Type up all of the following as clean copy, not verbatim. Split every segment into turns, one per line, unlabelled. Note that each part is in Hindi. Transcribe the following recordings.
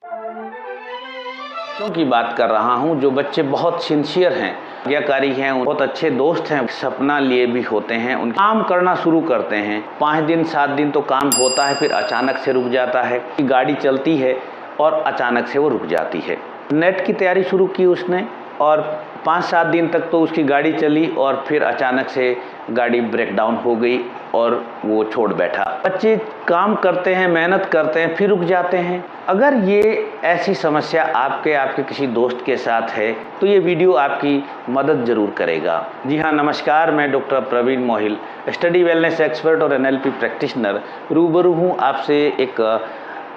बच्चों की बात कर रहा हूँ जो बच्चे बहुत सिंसियर हैं, आज्ञाकारी हैं, बहुत अच्छे दोस्त हैं, सपना लिए भी होते हैं, उन काम करना शुरू करते हैं। 5 दिन 7 दिन तो काम होता है, फिर अचानक से रुक जाता है। गाड़ी चलती है और अचानक से वो रुक जाती है। नेट की तैयारी शुरू की उसने और 5-7 दिन तक तो उसकी गाड़ी चली और फिर अचानक से गाड़ी ब्रेक डाउन हो गई और वो छोड़ बैठा। बच्चे काम करते हैं, मेहनत करते हैं, फिर रुक जाते हैं। अगर ये ऐसी समस्या आपके किसी दोस्त के साथ है तो ये वीडियो आपकी मदद ज़रूर करेगा। जी हाँ, नमस्कार, मैं doctor Praveen Mohil, study wellness expert और NLP प्रैक्टिशनर, रूबरू हूँ आपसे एक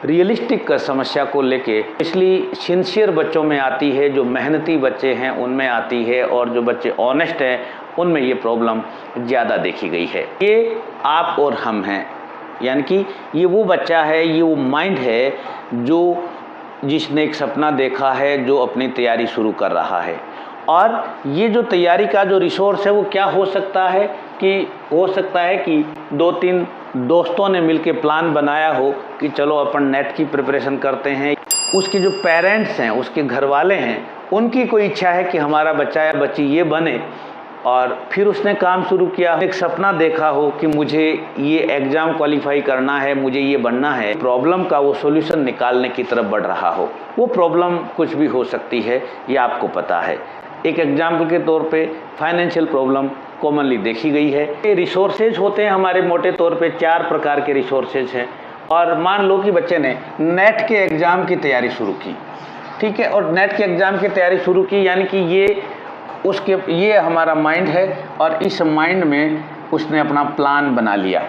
रियलिस्टिक समस्या को लेके। इसलिए सिंसियर बच्चों में आती है, जो मेहनती बच्चे हैं उनमें आती है, और जो बच्चे ऑनेस्ट हैं उनमें ये प्रॉब्लम ज़्यादा देखी गई है। ये आप और हम हैं, यानी कि ये वो बच्चा है, ये वो माइंड है जिसने एक सपना देखा है, जो अपनी तैयारी शुरू कर रहा है। और ये जो तैयारी का जो रिसोर्स है वो क्या हो सकता है कि 2-3 दोस्तों ने मिलके प्लान बनाया हो कि चलो अपन नेट की प्रिपरेशन करते हैं। उसके जो पेरेंट्स हैं, उसके घर वाले हैं, उनकी कोई इच्छा है कि हमारा बच्चा या बच्ची ये बने, और फिर उसने काम शुरू किया। एक सपना देखा हो कि मुझे ये एग्ज़ाम क्वालिफाई करना है, मुझे ये बनना है। प्रॉब्लम का वो सॉल्यूशन निकालने की तरफ बढ़ रहा हो। वो प्रॉब्लम कुछ भी हो सकती है, ये आपको पता है। एक एग्जाम्पल के तौर पे फाइनेंशियल प्रॉब्लम कॉमनली देखी गई है। ये रिसोर्सेज होते हैं हमारे, मोटे तौर पे 4 प्रकार के रिसोर्सेज हैं। और मान लो कि बच्चे ने नेट के एग्ज़ाम की तैयारी शुरू की, ठीक है, और नेट के एग्ज़ाम की तैयारी शुरू की, यानी कि ये हमारा माइंड है, और इस माइंड में उसने अपना प्लान बना लिया।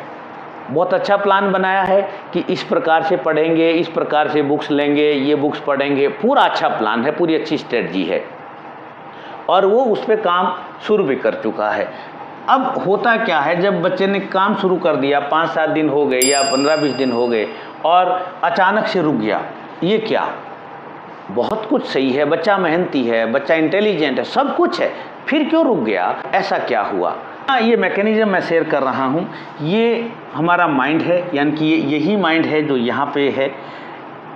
बहुत अच्छा प्लान बनाया है कि इस प्रकार से पढ़ेंगे, इस प्रकार से बुक्स लेंगे, ये बुक्स पढ़ेंगे। पूरा अच्छा प्लान है, पूरी अच्छी स्ट्रेटजी है, और वो उस पर काम शुरू भी कर चुका है। अब होता क्या है, जब बच्चे ने काम शुरू कर दिया, 5-7 दिन हो गए या 15-20 दिन हो गए और अचानक से रुक गया, ये क्या? बहुत कुछ सही है, बच्चा मेहनती है, बच्चा इंटेलिजेंट है, सब कुछ है, फिर क्यों रुक गया? ऐसा क्या हुआ? ये मैकेनिज्म मैं शेयर कर रहा हूँ। ये हमारा माइंड है, यानी कि यही माइंड है जो यहाँ पे है।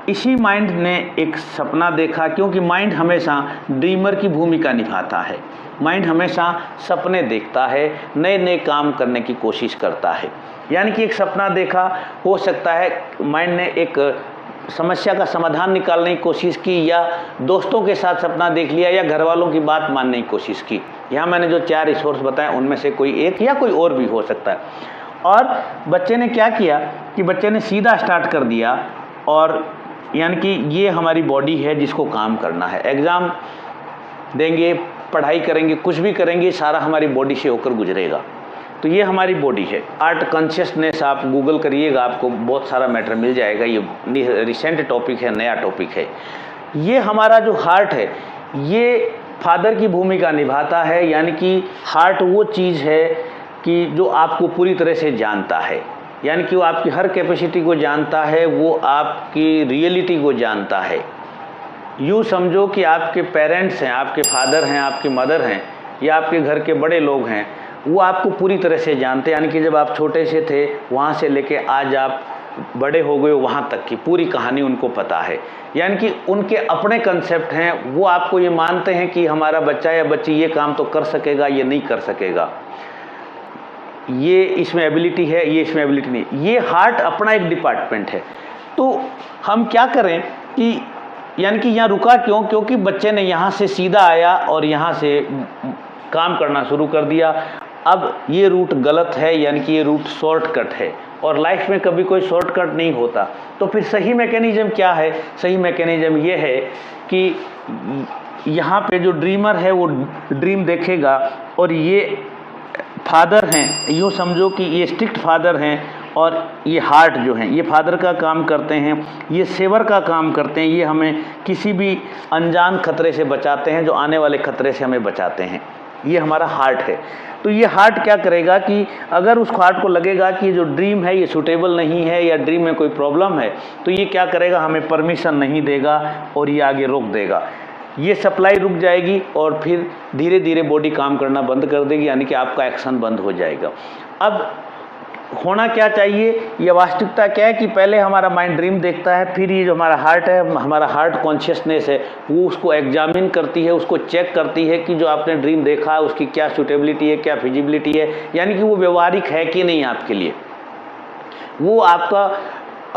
इसी माइंड ने एक सपना देखा, क्योंकि माइंड हमेशा ड्रीमर की भूमिका निभाता है। माइंड हमेशा सपने देखता है, नए नए काम करने की कोशिश करता है। यानी कि एक सपना देखा, हो सकता है माइंड ने एक समस्या का समाधान निकालने की कोशिश की, या दोस्तों के साथ सपना देख लिया, या घर वालों की बात मानने की कोशिश की। यहाँ मैंने जो 4 रिसोर्स बताए उनमें से कोई एक या कोई और भी हो सकता है। और बच्चे ने क्या किया कि बच्चे ने सीधा स्टार्ट कर दिया, और यानी कि ये हमारी बॉडी है जिसको काम करना है। एग्ज़ाम देंगे, पढ़ाई करेंगे, कुछ भी करेंगे, सारा हमारी बॉडी से होकर गुजरेगा। तो ये हमारी बॉडी है। आर्ट कॉन्शियसनेस आप गूगल करिएगा, आपको बहुत सारा मैटर मिल जाएगा। ये रिसेंट टॉपिक है, नया टॉपिक है। ये हमारा जो हार्ट है, ये फादर की भूमिका निभाता है। यानी कि हार्ट वो चीज़ है कि जो आपको पूरी तरह से जानता है, यानी कि वो आपकी हर कैपेसिटी को जानता है, वो आपकी रियलिटी को जानता है। यूँ समझो कि आपके पेरेंट्स हैं, आपके फादर हैं, आपकी मदर हैं, या आपके घर के बड़े लोग हैं, वो आपको पूरी तरह से जानते हैं। यानी कि जब आप छोटे से थे, वहाँ से लेके आज आप बड़े हो गए, वहाँ तक की पूरी कहानी उनको पता है। यानी कि उनके अपने कंसेप्ट हैं, वो आपको ये मानते हैं कि हमारा बच्चा या बच्ची ये काम तो कर सकेगा, ये नहीं कर सकेगा, ये इसमें एबिलिटी है, ये इसमें एबिलिटी नहीं। ये हार्ट अपना एक डिपार्टमेंट है। तो हम क्या करें कि यानी कि यहाँ रुका क्यों? क्योंकि बच्चे ने यहाँ से सीधा आया और यहाँ से काम करना शुरू कर दिया। अब ये रूट गलत है, यानी कि ये रूट शॉर्टकट है, और लाइफ में कभी कोई शॉर्टकट नहीं होता। तो फिर सही मैकेनिज्म क्या है? सही मैकेनिज्म ये है कि यहाँ पे जो ड्रीमर है वो ड्रीम देखेगा, और ये फादर हैं, यूँ समझो कि ये स्ट्रिक्ट फादर हैं, और ये हार्ट जो हैं ये फादर का काम करते हैं, ये सेवर का काम करते हैं। ये हमें किसी भी अनजान खतरे से बचाते हैं, जो आने वाले खतरे से हमें बचाते हैं। ये हमारा हार्ट है। तो ये हार्ट क्या करेगा कि अगर उस हार्ट को लगेगा कि जो ड्रीम है ये सूटेबल नहीं है, या ड्रीम में कोई प्रॉब्लम है, तो ये क्या करेगा? हमें परमिशन नहीं देगा और ये आगे रोक देगा। ये सप्लाई रुक जाएगी और फिर धीरे धीरे बॉडी काम करना बंद कर देगी, यानी कि आपका एक्शन बंद हो जाएगा। अब होना क्या चाहिए, ये वास्तविकता क्या है कि पहले हमारा माइंड ड्रीम देखता है, फिर ये जो हमारा हार्ट है, हमारा हार्ट कॉन्शियसनेस है, वो उसको एग्जामिन करती है, उसको चेक करती है कि जो आपने ड्रीम देखा है उसकी क्या सूटेबिलिटी है, क्या फिजिबिलिटी है, यानी कि वो व्यवहारिक है कि नहीं आपके लिए। वो आपका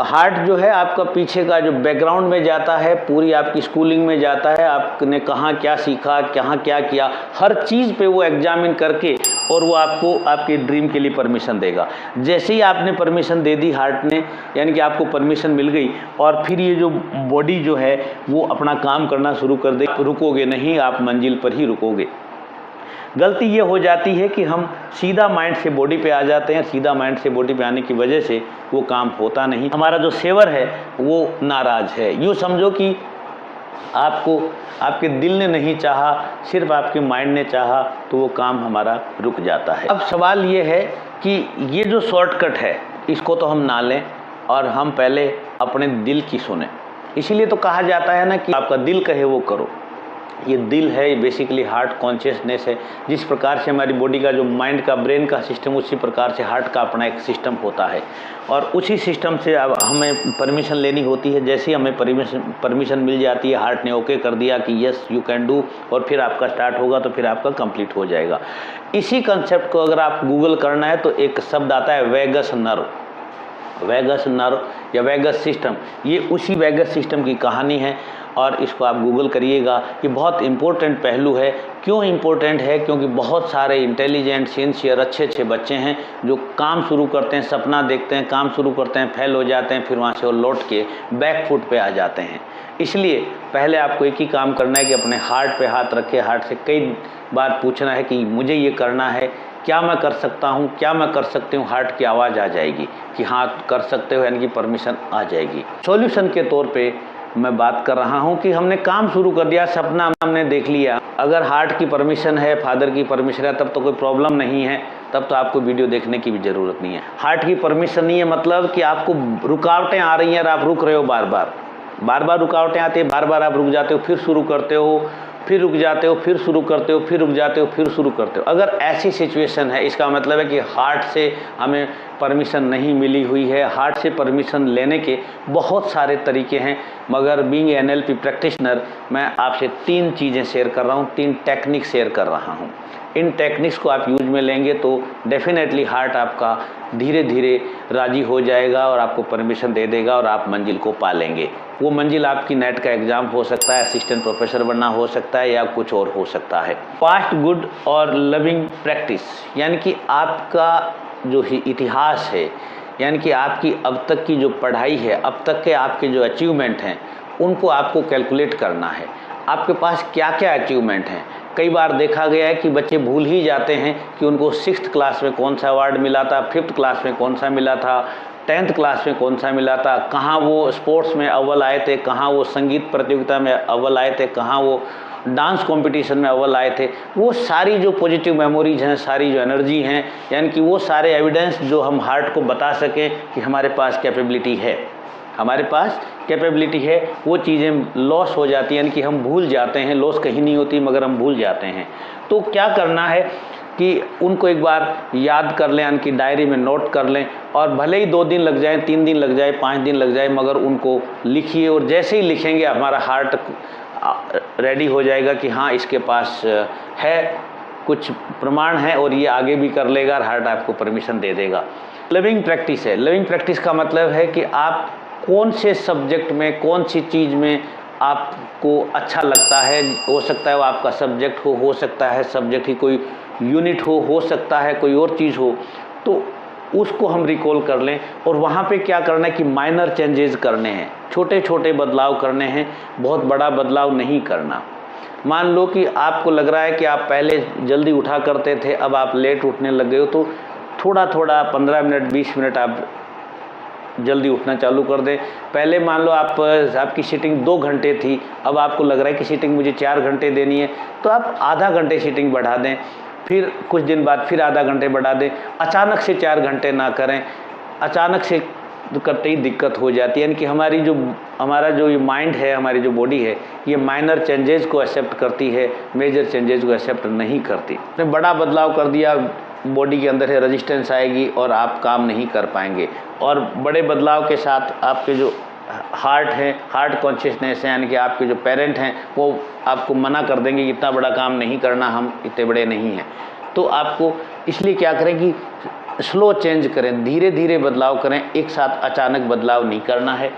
हार्ट जो है आपका पीछे का जो बैकग्राउंड में जाता है, पूरी आपकी स्कूलिंग में जाता है, आपने कहाँ क्या सीखा, कहाँ क्या किया, हर चीज़ पे वो एग्जामिन करके और वो आपको आपके ड्रीम के लिए परमिशन देगा। जैसे ही आपने परमिशन दे दी हार्ट ने, यानी कि आपको परमिशन मिल गई, और फिर ये जो बॉडी जो है वो अपना काम करना शुरू कर दे, रुकोगे नहीं, आप मंजिल पर ही रुकोगे। गलती ये हो जाती है कि हम सीधा माइंड से बॉडी पे आ जाते हैं, सीधा माइंड से बॉडी पे आने की वजह से वो काम होता नहीं। हमारा जो सेवर है वो नाराज़ है। यूँ समझो कि आपको आपके दिल ने नहीं चाहा, सिर्फ आपके माइंड ने चाहा, तो वो काम हमारा रुक जाता है। अब सवाल ये है कि ये जो शॉर्टकट है इसको तो हम ना लें और हम पहले अपने दिल की सुने। इसीलिए तो कहा जाता है ना कि आपका दिल कहे वो करो। ये दिल है, ये बेसिकली हार्ट कॉन्शियसनेस है। जिस प्रकार से हमारी बॉडी का जो माइंड का ब्रेन का सिस्टम, उसी प्रकार से हार्ट का अपना एक सिस्टम होता है, और उसी सिस्टम से अब हमें परमिशन लेनी होती है। जैसे ही हमें परमिशन मिल जाती है, हार्ट ने ओके कर दिया कि यस यू कैन डू, और फिर आपका स्टार्ट होगा तो फिर आपका कंप्लीट हो जाएगा। इसी कंसेप्ट को अगर आप गूगल करना है तो एक शब्द आता है वेगस नर्व। वेगस नर्व या वेगस सिस्टम, ये उसी वेगस सिस्टम की कहानी है, और इसको आप गूगल करिएगा। ये बहुत इम्पोर्टेंट पहलू है। क्यों इम्पोर्टेंट है? क्योंकि बहुत सारे इंटेलिजेंट, सिंसियर, अच्छे बच्चे हैं जो काम शुरू करते हैं, सपना देखते हैं, काम शुरू करते हैं, फेल हो जाते हैं, फिर वहाँ से वो लौट के बैक फुट पे आ जाते हैं। इसलिए पहले आपको एक ही काम करना है कि अपने हार्ट पे हाथ रखे, हार्ट से कई बार पूछना है कि मुझे ये करना है, क्या मैं कर सकता हूँ, क्या मैं कर सकती हूँ। हार्ट की आवाज़ आ जाएगी कि हाँ कर सकते हो, यानी कि परमिशन आ जाएगी। सॉल्यूशन के तौर पे मैं बात कर रहा हूँ कि हमने काम शुरू कर दिया, सपना हमने देख लिया। अगर हार्ट की परमिशन है, फादर की परमिशन है, तब तो कोई प्रॉब्लम नहीं है, तब तो आपको वीडियो देखने की भी ज़रूरत नहीं है। हार्ट की परमिशन नहीं है मतलब कि आपको रुकावटें आ रही हैं और आप रुक रहे हो, बार बार रुकावटें आती है, बार बार आप रुक जाते हो, फिर शुरू करते हो, फिर रुक जाते हो, फिर शुरू करते हो, फिर रुक जाते हो, फिर शुरू करते हो। अगर ऐसी सिचुएशन है, इसका मतलब है कि हार्ट से हमें परमिशन नहीं मिली हुई है। हार्ट से परमिशन लेने के बहुत सारे तरीके हैं, मगर बीइंग NLP प्रैक्टिशनर मैं आपसे 3 चीज़ें शेयर कर रहा हूँ, 3 टेक्निक शेयर कर रहा हूँ। इन टेक्निक्स को आप यूज में लेंगे तो डेफिनेटली हार्ट आपका धीरे धीरे राजी हो जाएगा और आपको परमिशन दे देगा और आप मंजिल को पा लेंगे। वो मंजिल आपकी नेट का एग्ज़ाम हो सकता है, असिस्टेंट प्रोफेसर बनना हो सकता है, या कुछ और हो सकता है। पास्ट गुड और लविंग प्रैक्टिस, यानी कि आपका जो इतिहास है, यानी कि आपकी अब तक की जो पढ़ाई है, अब तक के आपके जो अचीवमेंट हैं, उनको आपको कैलकुलेट करना है। आपके पास क्या क्या अचीवमेंट हैं। कई बार देखा गया है कि बच्चे भूल ही जाते हैं कि उनको 6th क्लास में कौन सा अवार्ड मिला था, 5th क्लास में कौन सा मिला था, 10th क्लास में कौन सा मिला था, कहाँ वो स्पोर्ट्स में अव्वल आए थे, कहाँ वो संगीत प्रतियोगिता में अव्वल आए थे, कहाँ वो डांस कंपटीशन में अव्वल आए थे। वो सारी जो पॉजिटिव मेमोरीज हैं, सारी जो एनर्जी हैं, यानी कि वो सारे एविडेंस जो हम हार्ट को बता सकें कि हमारे पास कैपेबिलिटी है, हमारे पास कैपेबिलिटी है, वो चीज़ें लॉस हो जाती हैं, यानी कि हम भूल जाते हैं। लॉस कहीं नहीं होती मगर हम भूल जाते हैं। तो क्या करना है कि उनको एक बार याद कर लें, यानी कि डायरी में नोट कर लें, और भले ही 2 दिन लग जाए, 3 दिन लग जाए, 5 दिन लग जाए, मगर उनको लिखिए। और जैसे ही लिखेंगे हमारा हार्ट रेडी हो जाएगा कि हाँ इसके पास है, कुछ प्रमाण है और ये आगे भी कर लेगा, और हार्ट आपको परमिशन दे देगा। लिविंग प्रैक्टिस है। लिविंग प्रैक्टिस का मतलब है कि आप कौन से सब्जेक्ट में, कौन सी चीज़ में आपको अच्छा लगता है। हो सकता है वो आपका सब्जेक्ट हो सकता है सब्जेक्ट ही कोई यूनिट हो सकता है कोई और चीज़ हो, तो उसको हम रिकॉल कर लें। और वहाँ पे क्या करना है कि माइनर चेंजेस करने हैं, छोटे छोटे बदलाव करने हैं, बहुत बड़ा बदलाव नहीं करना। मान लो कि आपको लग रहा है कि आप पहले जल्दी उठा करते थे, अब आप लेट उठने लग गए हो, तो थोड़ा थोड़ा 15 मिनट 20 मिनट आप जल्दी उठना चालू कर दें। पहले मान लो आपकी सीटिंग 2 घंटे थी, अब आपको लग रहा है कि सीटिंग मुझे 4 घंटे देनी है, तो आप आधा घंटे सीटिंग बढ़ा दें। फिर कुछ दिन बाद फिर आधा घंटे बढ़ा दें। अचानक से 4 घंटे ना करें, अचानक से करते ही दिक्कत हो जाती है। यानी कि हमारा जो ये माइंड है, हमारी जो बॉडी है, ये माइनर चेंजेस को एक्सेप्ट करती है, मेजर चेंजेस को एक्सेप्ट नहीं करती। बड़ा बदलाव कर दिया, बॉडी के अंदर है रेजिस्टेंस आएगी और आप काम नहीं कर पाएंगे। और बड़े बदलाव के साथ आपके जो हार्ट है, हार्ट कॉन्शियसनेस है, यानी कि आपके जो पेरेंट हैं वो आपको मना कर देंगे कि इतना बड़ा काम नहीं करना, हम इतने बड़े नहीं हैं। तो आपको इसलिए क्या करें कि स्लो चेंज करें, धीरे धीरे बदलाव करें, एक साथ अचानक बदलाव नहीं करना है।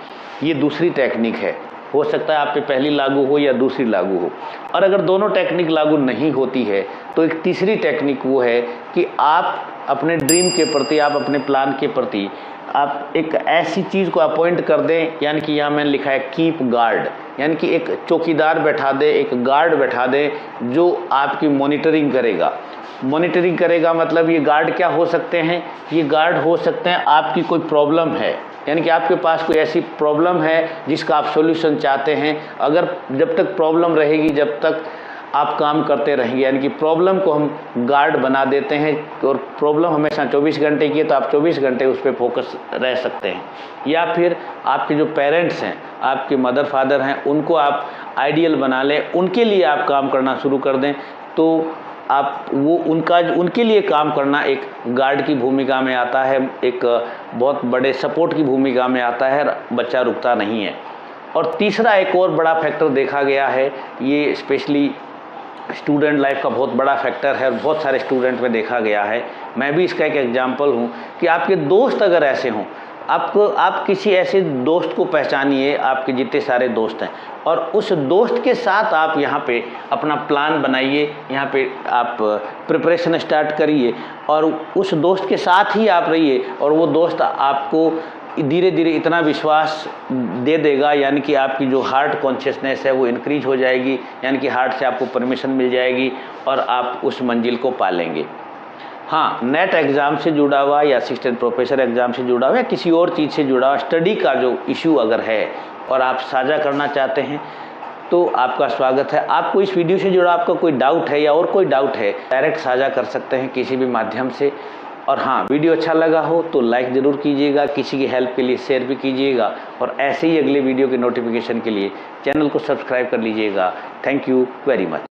ये दूसरी टेक्निक है। हो सकता है आप पे पहली लागू हो या दूसरी लागू हो। और अगर दोनों टेक्निक लागू नहीं होती है तो एक तीसरी टेक्निक वो है कि आप अपने ड्रीम के प्रति, आप अपने प्लान के प्रति आप एक ऐसी चीज़ को अपॉइंट कर दें, यानी कि यहाँ मैंने लिखा है कीप गार्ड, यानी कि एक चौकीदार बैठा दे, एक गार्ड बैठा दे जो आपकी मॉनिटरिंग करेगा। मॉनिटरिंग करेगा मतलब ये गार्ड क्या हो सकते हैं? ये गार्ड हो सकते हैं आपकी कोई प्रॉब्लम है, यानी कि आपके पास कोई ऐसी प्रॉब्लम है जिसका आप सॉल्यूशन चाहते हैं। अगर जब तक प्रॉब्लम रहेगी जब तक आप काम करते रहेंगे, यानी कि प्रॉब्लम को हम गार्ड बना देते हैं। और प्रॉब्लम हमेशा 24 घंटे की है तो आप 24 घंटे उस पर फोकस रह सकते हैं। या फिर आपके जो पेरेंट्स हैं, आपके मदर फादर हैं, उनको आप आइडियल बना लें, उनके लिए आप काम करना शुरू कर दें। तो आप वो उनके लिए काम करना एक गार्ड की भूमिका में आता है, एक बहुत बड़े सपोर्ट की भूमिका में आता है, बच्चा रुकता नहीं है। और तीसरा एक और बड़ा फैक्टर देखा गया है, ये स्पेशली स्टूडेंट लाइफ का बहुत बड़ा फैक्टर है और बहुत सारे स्टूडेंट में देखा गया है। मैं भी इसका एक एग्जांपल हूँ कि आपके दोस्त अगर ऐसे हों, आप किसी ऐसे दोस्त को पहचानिए, आपके जितने सारे दोस्त हैं, और उस दोस्त के साथ आप यहाँ पे अपना प्लान बनाइए, यहाँ पे आप प्रिपरेशन स्टार्ट करिए और उस दोस्त के साथ ही आप रहिए। और वो दोस्त आपको धीरे धीरे इतना विश्वास दे देगा, यानी कि आपकी जो हार्ट कॉन्शियसनेस है वो इंक्रीज हो जाएगी, यानी कि हार्ट से आपको परमिशन मिल जाएगी और आप उस मंजिल को पा लेंगे। हाँ, नेट एग्ज़ाम से जुड़ा हुआ या असिस्टेंट प्रोफेसर एग्ज़ाम से जुड़ा हुआ या किसी और चीज़ से जुड़ा हुआ स्टडी का जो इशू अगर है और आप साझा करना चाहते हैं तो आपका स्वागत है। आपको इस वीडियो से जुड़ा आपका कोई डाउट है या और कोई डाउट है, डायरेक्ट साझा कर सकते हैं किसी भी माध्यम से। और हाँ, वीडियो अच्छा लगा हो तो लाइक ज़रूर कीजिएगा, किसी की हेल्प के लिए शेयर भी कीजिएगा और ऐसे ही अगले वीडियो के नोटिफिकेशन के लिए चैनल को सब्सक्राइब कर लीजिएगा। Thank you very much.